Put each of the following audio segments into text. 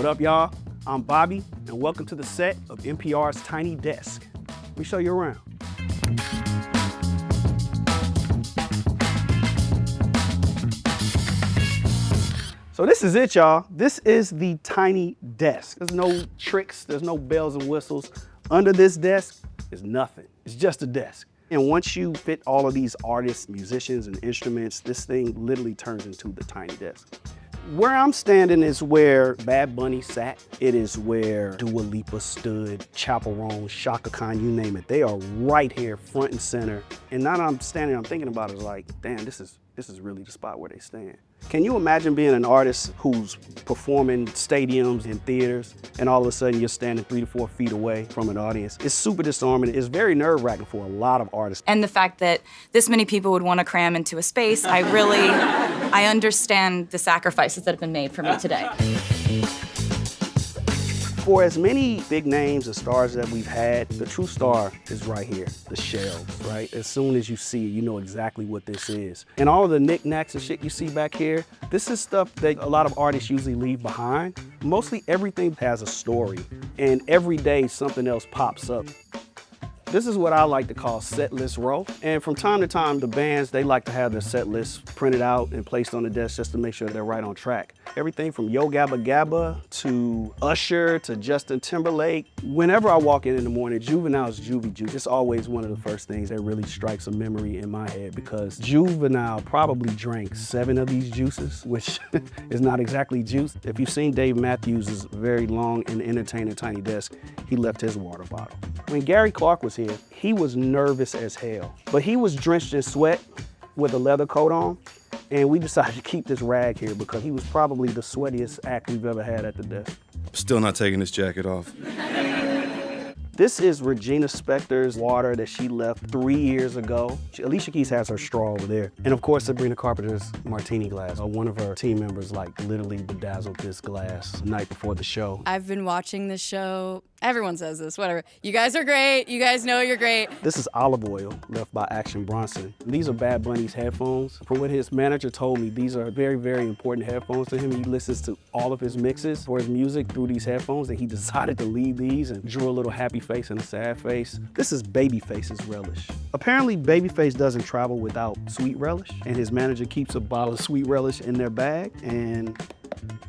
What up, y'all? I'm Bobby, and welcome to the set of NPR's Tiny Desk. Let me show you around. So this is it, y'all. This is the Tiny Desk. There's no tricks, there's no bells and whistles. Under this desk is nothing. It's just a desk. And once you fit all of these artists, musicians, and instruments, this thing literally turns into the Tiny Desk. Where I'm standing is where Bad Bunny sat. It is where Dua Lipa stood, Chappel Roan, Shaka Khan, you name it. They are right here, front and center. And now that I'm standing, I'm thinking about it, it's like, damn, this is really the spot where they stand. Can you imagine being an artist who's performing stadiums and theaters, and all of a sudden you're standing 3 to 4 feet away from an audience? It's super disarming. It's very nerve-wracking for a lot of artists. And the fact that this many people would want to cram into a space, I understand the sacrifices that have been made for me today. For as many big names and stars that we've had, the true star is right here, the shelves, right? As soon as you see it, you know exactly what this is. And all of the knickknacks and shit you see back here, this is stuff that a lot of artists usually leave behind. Mostly everything has a story, and every day something else pops up. This is what I like to call set list row. And from time to time, the bands, they like to have their set lists printed out and placed on the desk just to make sure they're right on track. Everything from Yo Gabba Gabba to Usher to Justin Timberlake. Whenever I walk in the morning, Juvenile's Juvie Juice. It's always one of the first things that really strikes a memory in my head, because Juvenile probably drank 7 of these juices, which is not exactly juice. If you've seen Dave Matthews' very long and entertaining Tiny Desk, he left his water bottle. When Gary Clark was here, he was nervous as hell, but he was drenched in sweat with a leather coat on, and we decided to keep this rag here because he was probably the sweatiest act we've ever had at the desk. I'm still not taking this jacket off. This is Regina Spektor's water that she left 3 years ago. Alicia Keys has her straw over there. And of course, Sabrina Carpenter's martini glass. One of her team members literally bedazzled this glass the night before the show. I've been watching this show. Everyone says this, whatever. You guys are great. You guys know you're great. This is olive oil left by Action Bronson. These are Bad Bunny's headphones. From what his manager told me, these are very, very important headphones to him. He listens to all of his mixes for his music through these headphones, and he decided to leave these and drew a little happy face and a sad face. This is Babyface's relish. Apparently, Babyface doesn't travel without sweet relish, and his manager keeps a bottle of sweet relish in their bag, and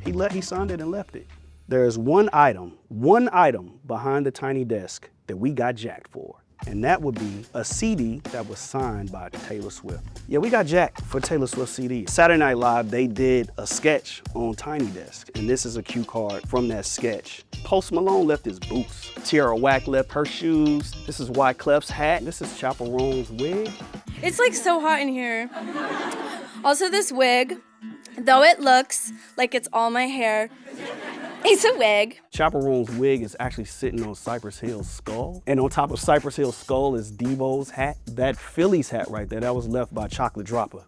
he signed it and left it. There's one item behind the Tiny Desk that we got jacked for, and that would be a CD that was signed by Taylor Swift. Yeah, we got jacked for Taylor Swift CD. Saturday Night Live, they did a sketch on Tiny Desk, and this is a cue card from that sketch. Post Malone left his boots. Tierra Whack left her shoes. This is Wyclef's hat. This is Chappell Roan's wig. It's like so hot in here. Also, this wig, though it looks like it's all my hair, it's a wig. Chappell Roan's wig is actually sitting on Cypress Hill's skull. And on top of Cypress Hill's skull is Devo's hat. That Phillies hat right there, that was left by Chocolate Dropper,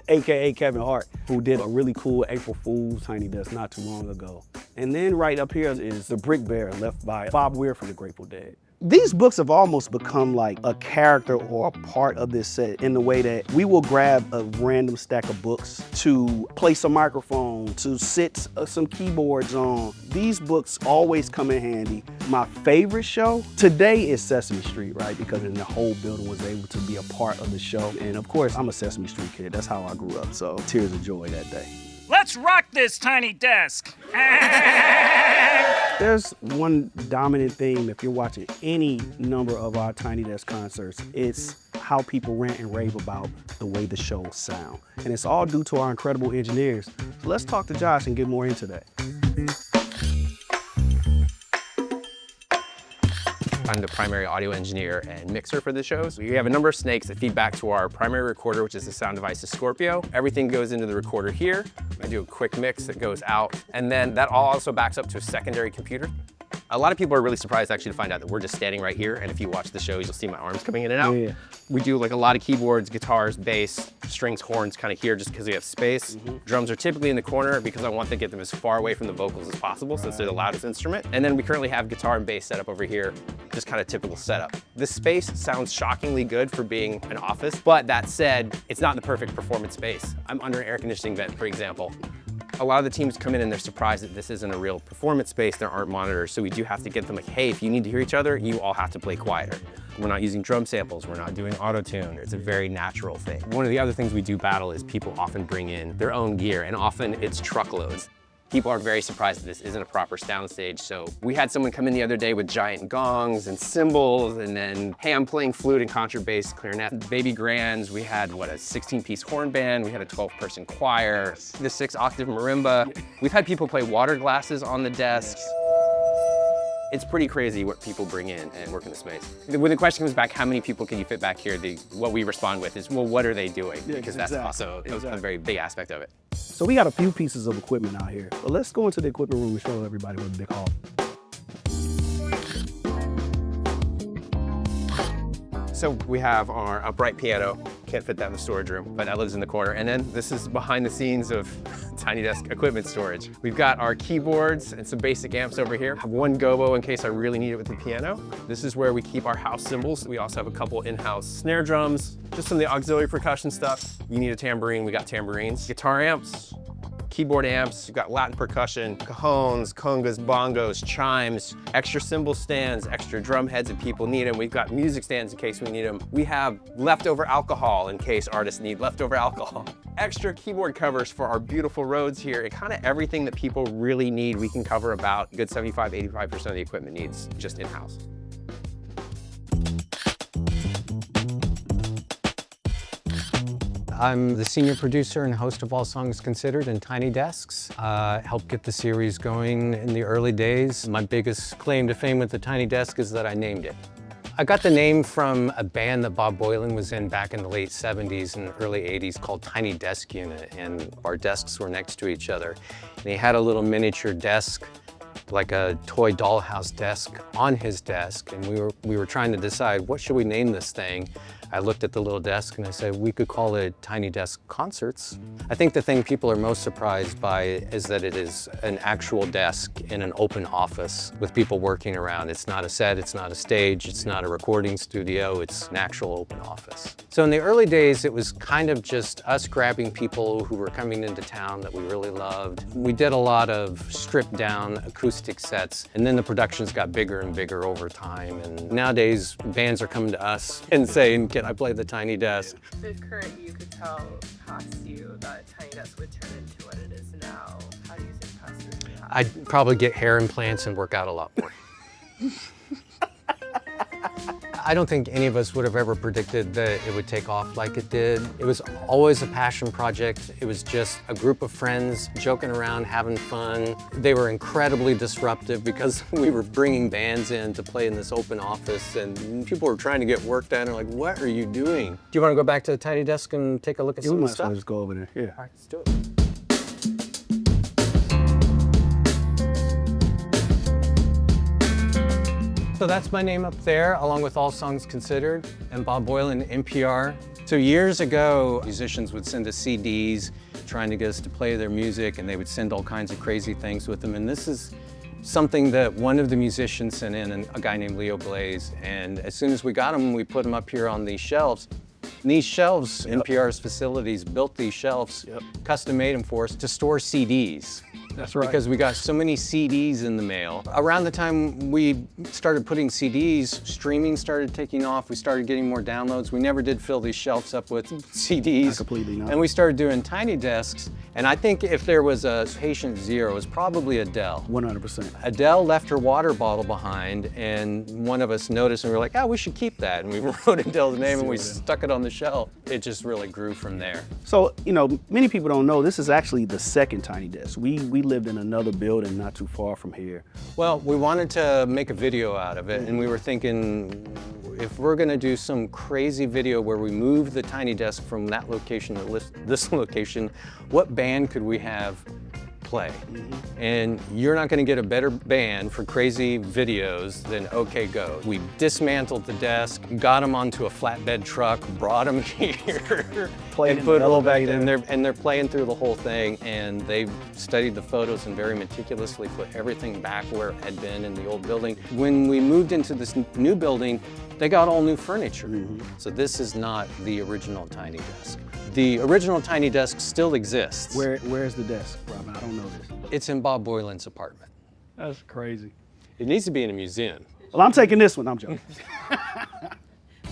AKA Kevin Hart, who did a really cool April Fool's Tiny Desk not too long ago. And then right up here is the Brick Bear left by Bob Weir from the Grateful Dead. These books have almost become like a character or a part of this set, in the way that we will grab a random stack of books to place a microphone, to sit some keyboards on. These books always come in handy. My favorite show today is Sesame Street, right? Because then the whole building was able to be a part of the show. And of course, I'm a Sesame Street kid. That's how I grew up. So tears of joy that day. Let's rock this Tiny Desk. There's one dominant theme if you're watching any number of our Tiny Desk concerts. It's how people rant and rave about the way the shows sound. And it's all due to our incredible engineers. So let's talk to Josh and get more into that. I'm the primary audio engineer and mixer for the shows. We have a number of snakes that feed back to our primary recorder, which is the sound device, the Scorpio. Everything goes into the recorder here. I do a quick mix that goes out, and then that all also backs up to a secondary computer. A lot of people are really surprised actually to find out that we're just standing right here, and if you watch the shows, you'll see my arms coming in and out. Yeah. We do like a lot of keyboards, guitars, bass, strings, horns kind of here just because we have space. Drums are typically in the corner because I want to get them as far away from the vocals as possible since they're the loudest instrument. And then we currently have guitar and bass set up over here, just kind of typical setup. This space sounds shockingly good for being an office, but that said, it's not the perfect performance space. I'm under an air conditioning vent, for example. A lot of the teams come in and they're surprised that this isn't a real performance space, there aren't monitors, so we do have to get them like, hey, if you need to hear each other, you all have to play quieter. We're not using drum samples, we're not doing auto-tune. It's a very natural thing. One of the other things we do battle is people often bring in their own gear, and often it's truckloads. People are very surprised that this isn't a proper soundstage. So we had someone come in the other day with giant gongs and cymbals, and then, hey, I'm playing flute and contrabass, clarinet, baby grands. We had, what, a 16-piece horn band. We had a 12-person choir, the 6-octave marimba. We've had people play water glasses on the desks. It's pretty crazy what people bring in and work in the space. When the question comes back, how many people can you fit back here? What we respond with is, well, what are they doing? Because that's also a very big aspect of it. So we got a few pieces of equipment out here. But let's go into the equipment room and show everybody what the big hall. So we have our upright piano. Can't fit that in the storage room, but that lives in the corner. And then this is behind the scenes of Tiny Desk equipment storage. We've got our keyboards and some basic amps over here. I have one gobo in case I really need it with the piano. This is where we keep our house cymbals. We also have a couple in-house snare drums, just some of the auxiliary percussion stuff. You need a tambourine, we got tambourines. Guitar amps, keyboard amps, you've got Latin percussion, cajones, congas, bongos, chimes, extra cymbal stands, extra drum heads if people need them. We've got music stands in case we need them. We have leftover alcohol in case artists need leftover alcohol. Extra keyboard covers for our beautiful Rhodes here. And kind of everything that people really need, we can cover about a good 75–85% of the equipment needs just in-house. I'm the senior producer and host of All Songs Considered and Tiny Desks. Helped get the series going in the early days. My biggest claim to fame with the Tiny Desk is that I named it. I got the name from a band that Bob Boilen was in back in the late 70s and early 80s called Tiny Desk Unit, and our desks were next to each other. And he had a little miniature desk, like a toy dollhouse desk on his desk, and we were trying to decide, what should we name this thing? I looked at the little desk and I said, we could call it Tiny Desk Concerts. I think the thing people are most surprised by is that it is an actual desk in an open office with people working around. It's not a set, it's not a stage, it's not a recording studio, it's an actual open office. So in the early days, it was kind of just us grabbing people who were coming into town that we really loved. We did a lot of stripped down acoustic sets, and then the productions got bigger and bigger over time. And nowadays, bands are coming to us and saying, can I play the Tiny Desk? The current you could tell past you that Tiny Desk would turn into what it is now. How do you think past this would happen? I'd probably get hair implants and work out a lot more. I don't think any of us would have ever predicted that it would take off like it did. It was always a passion project. It was just a group of friends joking around, having fun. They were incredibly disruptive because we were bringing bands in to play in this open office, and people were trying to get work done. They're like, what are you doing? Do you want to go back to the Tiny Desk and take a look at some of the stuff? Let's go over there, yeah. All right, let's do it. So that's my name up there, along with All Songs Considered and Bob Boilen, NPR. So years ago, musicians would send us CDs trying to get us to play their music, and they would send all kinds of crazy things with them. And this is something that one of the musicians sent in, a guy named Leo Glaze. And as soon as we got them, we put them up here on these shelves. And these shelves, NPR's facilities built these shelves, custom made them for us to store CDs. That's right. Because we got so many CDs in the mail. Around the time we started putting CDs, streaming started taking off. We started getting more downloads. We never did fill these shelves up with CDs. Not completely, no. And we started doing Tiny Desks. And I think if there was a patient zero, it was probably Adele. 100%. Adele left her water bottle behind, and one of us noticed, and we were like, oh, we should keep that. And we wrote Adele's name and we stuck it on the shelf. It just really grew from there. So, you know, many people don't know, this is actually the second Tiny Desk. We lived in another building not too far from here. Well, we wanted to make a video out of it, and we were thinking, if we're gonna do some crazy video where we move the Tiny Desk from that location to this location, what band could we have play. And you're not gonna get a better band for crazy videos than OK Go. We dismantled the desk, got them onto a flatbed truck, brought them here, and put all back in there, and they're playing through the whole thing, and they've studied the photos and very meticulously put everything back where it had been in the old building. When we moved into this new building, they got all new furniture. So this is not the original Tiny Desk. The original Tiny Desk still exists. Where's the desk, Robin? I don't know this. It's in Bob Boylan's apartment. That's crazy. It needs to be in a museum. Well, I'm taking this one. I'm joking.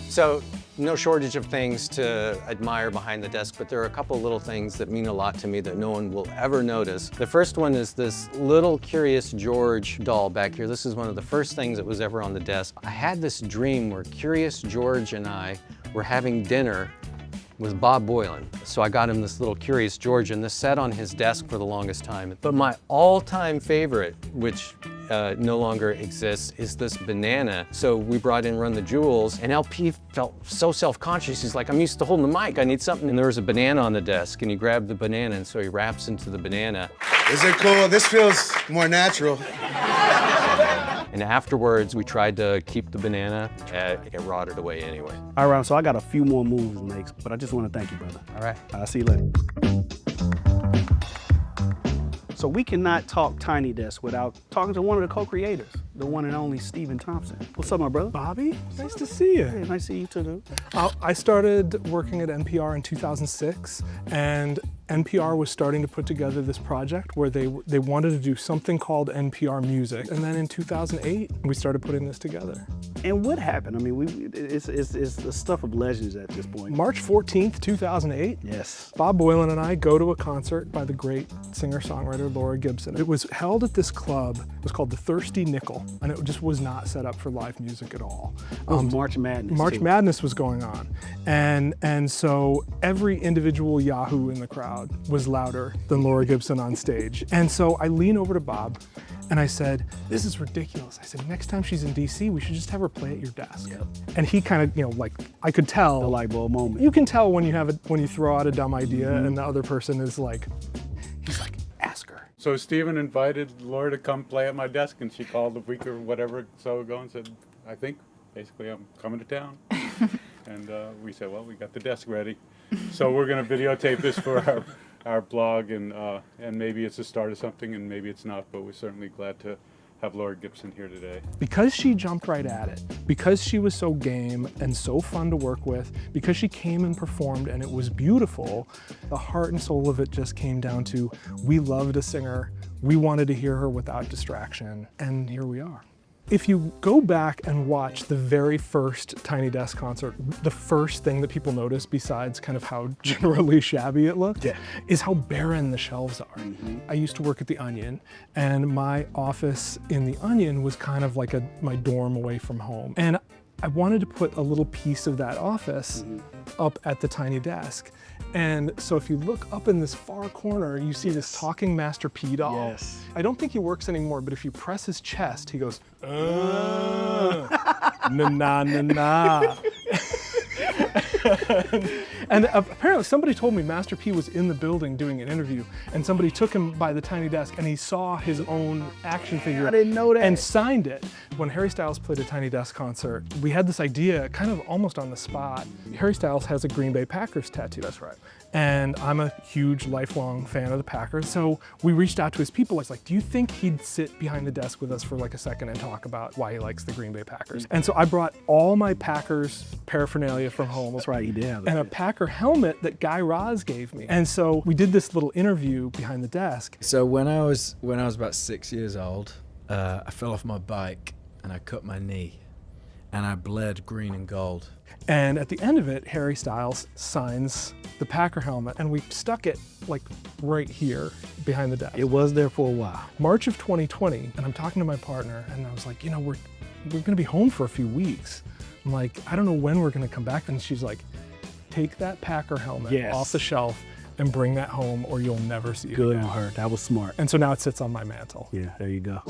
So, no shortage of things to admire behind the desk, but there are a couple little things that mean a lot to me that no one will ever notice. The first one is this little Curious George doll back here. This is one of the first things that was ever on the desk. I had this dream where Curious George and I were having dinner with Bob Boylan. So I got him this little Curious George, and this sat on his desk for the longest time. But my all-time favorite, which no longer exists, is this banana. So we brought in Run the Jewels, and LP felt so self-conscious. He's like, I'm used to holding the mic, I need something. And there was a banana on the desk, and he grabbed the banana, and so he raps into the banana. Is it cool? This feels more natural. And afterwards, we tried to keep the banana. It rotted away anyway. All right, so I got a few more moves to make, but I just want to thank you, brother. All right. I'll see you later. So we cannot talk Tiny Desk without talking to one of the co-creators, the one and only Stephen Thompson. What's up, my brother? Bobby, nice to see you. Hey, nice to see you too, dude. I started working at NPR in 2006, and NPR was starting to put together this project where they wanted to do something called NPR Music. And then in 2008, we started putting this together. And what happened? I mean, it's the stuff of legends at this point. March 14th, 2008, Yes. Bob Boylan and I go to a concert by the great singer-songwriter Laura Gibson. It was held at this club. It was called the Thirsty Nickel, and it just was not set up for live music at all. It was March Madness. March too. Madness was going on. And so every individual Yahoo in the crowd was louder than Laura Gibson on stage. And so I lean over to Bob and I said, this is ridiculous. I said, next time she's in DC, we should just have her play at your desk. Yep. And he kind of, like, I could tell. The light bulb moment. You can tell when you throw out a dumb idea and the other person is like, he's like, ask her. So Stephen invited Laura to come play at my desk, and she called a week or whatever so ago and said, I think basically I'm coming to town. And we said, well, we got the desk ready. So we're going to videotape this for our blog, and maybe it's the start of something, and maybe it's not, but we're certainly glad to have Laura Gibson here today. Because she jumped right at it, because she was so game and so fun to work with, because she came and performed and it was beautiful, the heart and soul of it just came down to, we loved a singer, we wanted to hear her without distraction, and here we are. If you go back and watch the very first Tiny Desk concert, the first thing that people notice, besides kind of how generally shabby it looked, is how barren the shelves are. I used to work at the Onion, and my office in the Onion was kind of like my dorm away from home. And I wanted to put a little piece of that office up at the Tiny Desk. And so if you look up in this far corner, you see this talking Master P doll. Yes. I don't think he works anymore, but if you press his chest, he goes, na na na na. And apparently somebody told me Master P was in the building doing an interview, and somebody took him by the Tiny Desk and he saw his own action figure. I didn't know that. And signed it. When Harry Styles played a Tiny Desk concert, we had this idea kind of almost on the spot. Harry Styles has a Green Bay Packers tattoo. That's right. And I'm a huge lifelong fan of the Packers. So we reached out to his people. I was like, do you think he'd sit behind the desk with us for like a second and talk about why he likes the Green Bay Packers? And so I brought all my Packers paraphernalia from home. That's right, you did have that. And a Packer helmet that Guy Raz gave me. And so we did this little interview behind the desk. So when I was about 6 years old, I fell off my bike and I cut my knee and I bled green and gold. And at the end of it, Harry Styles signs the Packer helmet, and we stuck it like right here behind the desk. It was there for a while. March of 2020, and I'm talking to my partner, and I was like, you know, we're gonna be home for a few weeks. I'm like, I don't know when we're gonna come back. And she's like, take that Packer helmet off the shelf and bring that home, or you'll never see it Good again. on her, that was smart. And so now it sits on my mantle. Yeah, there you go.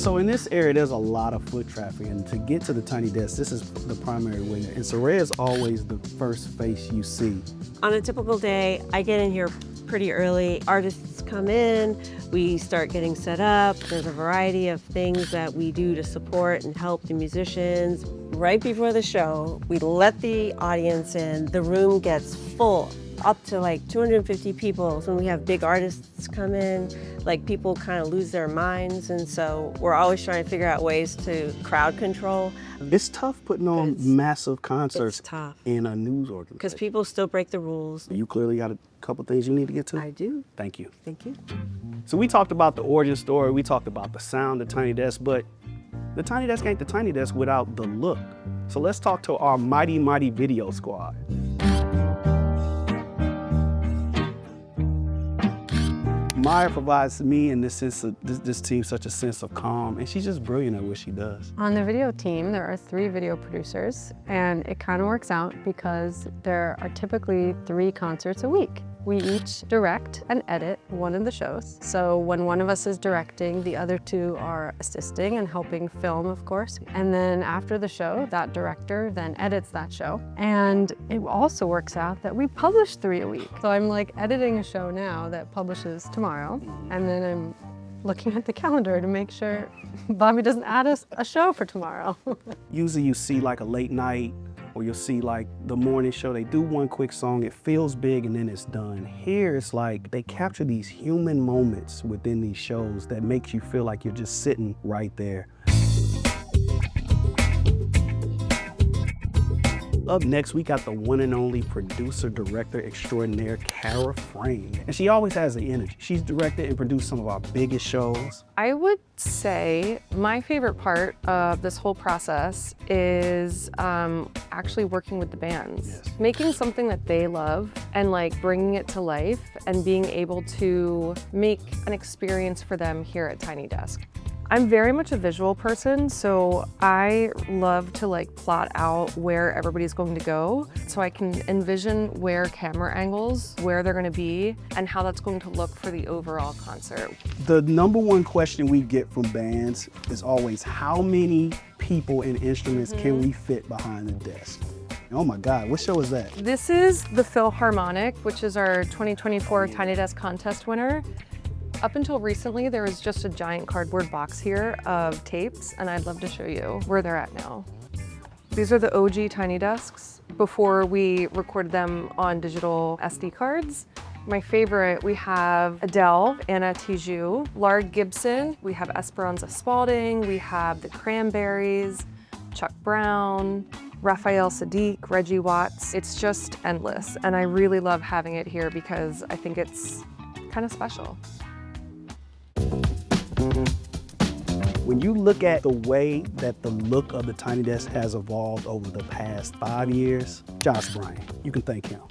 So in this area, there's a lot of foot traffic, and to get to the Tiny Desk, this is the primary way. And Ca7riel is always the first face you see. On a typical day, I get in here pretty early. Artists come in, we start getting set up. There's a variety of things that we do to support and help the musicians. Right before the show, we let the audience in. The room gets full, up to like 250 people. So when we have big artists come in, like people kind of lose their minds. And so we're always trying to figure out ways to crowd control. It's tough putting on massive concerts It's tough. in a news organization. Because people still break the rules. You clearly got a couple things you need to get to? I do. Thank you. Thank you. So we talked about the origin story, we talked about the sound of Tiny Desk, but the Tiny Desk ain't the Tiny Desk without the look. So let's talk to our mighty, mighty video squad. Maya provides me and this team such a sense of calm, and she's just brilliant at what she does. On the video team, there are 3 video producers, and it kind of works out because there are typically 3 concerts a week. We each direct and edit one of the shows. So when one of us is directing, the other 2 are assisting and helping film, of course. And then after the show, that director then edits that show. And it also works out that we publish 3 a week. So I'm like editing a show now that publishes tomorrow, and then I'm looking at the calendar to make sure Bobby doesn't add us a show for tomorrow. Usually you see like a late night, or you'll see like the morning show, they do one quick song, it feels big and then it's done. Here it's like they capture these human moments within these shows that makes you feel like you're just sitting right there. Up next, we got the one and only producer, director extraordinaire, Ca7riel. And she always has the energy. She's directed and produced some of our biggest shows. I would say my favorite part of this whole process is actually working with the bands. Yes. Making something that they love and like bringing it to life and being able to make an experience for them here at Tiny Desk. I'm very much a visual person, so I love to like plot out where everybody's going to go so I can envision where camera angles, where they're going to be, and how that's going to look for the overall concert. The number one question we get from bands is always, how many people and instruments can we fit behind the desk? Oh my God, what show is that? This is the Philharmonic, which is our 2024 Tiny Desk contest winner. Up until recently, there was just a giant cardboard box here of tapes, and I'd love to show you where they're at now. These are the OG Tiny Desks before we recorded them on digital SD cards. My favorite, we have Adele, Anna Tijoux, Larg Gibson, we have Esperanza Spalding, we have the Cranberries, Chuck Brown, Raphael Sadiq, Reggie Watts. It's just endless, and I really love having it here because I think it's kind of special. When you look at the way that the look of the Tiny Desk has evolved over the past 5 years, Josh Bryan, you can thank him.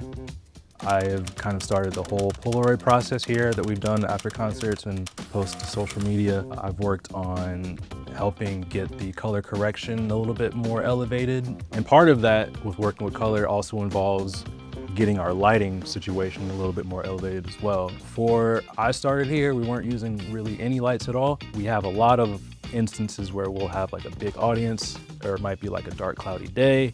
I have kind of started the whole Polaroid process here that we've done after concerts and post to social media. I've worked on helping get the color correction a little bit more elevated. And part of that with working with color also involves getting our lighting situation a little bit more elevated as well. Before I started here, we weren't using really any lights at all. We have a lot of instances where we'll have like a big audience, or it might be like a dark, cloudy day,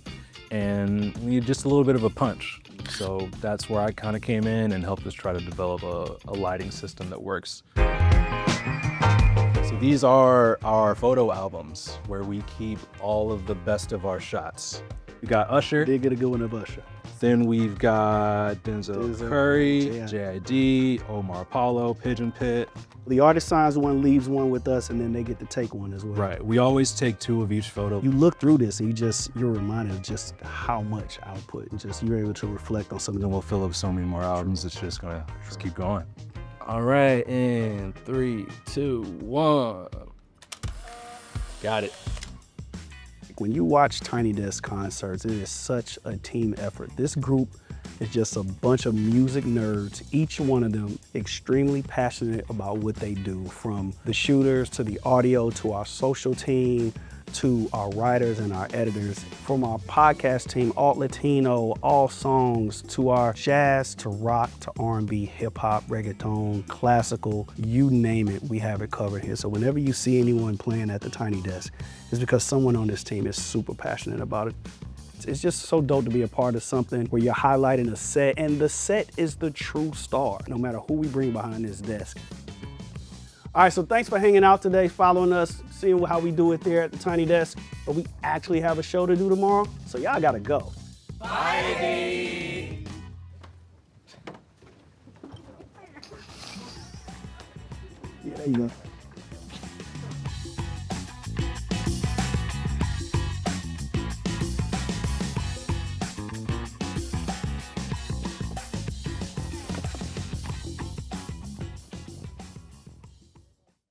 and we need just a little bit of a punch. So that's where I kind of came in and helped us try to develop a lighting system that works. So these are our photo albums where we keep all of the best of our shots. We got Usher. Did get a good one of Usher. Then we've got Denzel Curry, J.I.D., Omar Apollo, Pigeon Pit. The artist signs one, leaves one with us, and then they get to take one as well. Right, we always take 2 of each photo. You look through this and you're reminded of just how much output, and just you're able to reflect on something. Then we'll fill up so many more albums, it's just gonna keep going. All right, in 3, 2, 1. Got it. When you watch Tiny Desk concerts, it is such a team effort. This group is just a bunch of music nerds, each one of them extremely passionate about what they do, from the shooters to the audio to our social team to our writers and our editors, from our podcast team, alt Latino, all songs, to our jazz, to rock, to R&B, hip hop, reggaeton, classical, you name it, we have it covered here. So whenever you see anyone playing at the Tiny Desk, it's because someone on this team is super passionate about it. It's just so dope to be a part of something where you're highlighting a set, and the set is the true star, no matter who we bring behind this desk. All right, so thanks for hanging out today, following us, seeing how we do it there at the Tiny Desk. But we actually have a show to do tomorrow, so y'all gotta go. Bye. Yeah, there you go.